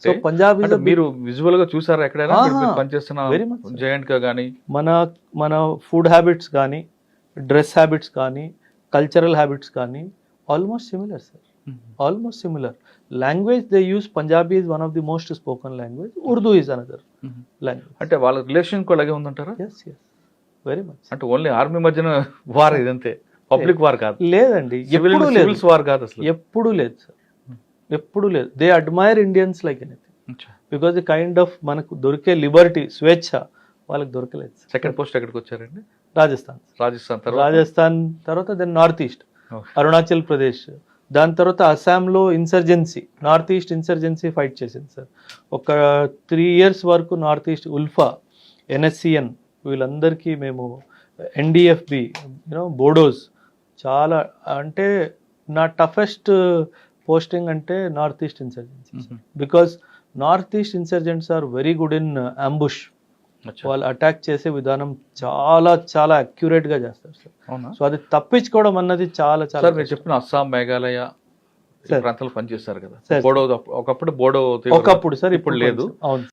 So Punjab అంటే మీరు visual గా చూసారా ఎక్కడైనా మీరు పనిచేస్తున్న వెరీ మచ్ జయంట్ గా కానీ? మన ఫుడ్ హ్యాబిట్స్ కానీ, డ్రెస్ హ్యాబిట్స్ కానీ, కల్చరల్ హ్యాబిట్స్ కానీ almost similar sir, almost similar. Language they use Punjabi is one of the most spoken language, Urdu is another language. అంటే వాళ్ళ రిలేషన్ కూడా అలాగే ఉందంటారా? Yes yes very much. అంటే ఓన్లీ ఆర్మీ మధ్యన వార్ ఇదంతే, పబ్లిక్ వార్ కాదు? లేదండి, ఎప్పుడూ లేదు, సివిల్స్ వార్ కాదు అసలు, ఎప్పుడూ లేదు సార్, ఎప్పుడూ లేదు. They admire Indians like anything because the kind of మనకు దొరికే లిబర్టీ, స్వేచ్ఛ వాళ్ళకి దొరకలేదు. సెకండ్ పోస్ట్ ఎక్కడికి వచ్చారండి? రాజస్థాన్. రాజస్థాన్ తర్వాత then north east, Arunachal Pradesh, దాని తర్వాత అస్సాంలో insurgency, north east insurgency fight చేసింది సార్. ఒక 3 years వరకు నార్త్ ఈస్ట్ ఉల్ఫా, ఎన్ఎస్సిఎన్ వీళ్ళందరికీ మేము, ఎన్డిఎఫ్బి, బోడోస్, చాలా అంటే నా టఫెస్ట్ పోస్టింగ్ అంటే north east insurgency, because north east insurgents are very good in ambush. వాళ్ళు అటాక్ చేసే విధానం చాలా చాలా అక్యురేట్ గా చేస్తారు సార్. సో అది తప్పించుకోవడం అన్నది చాలా చాలా. మీరు చెప్పిన అస్సాం, మేఘాలయ ప్రాంతాలు పనిచేస్తారు కదా, బోడో ఒకప్పుడు బోడో ఒకప్పుడు సార్, ఇప్పుడు లేదు. అవును.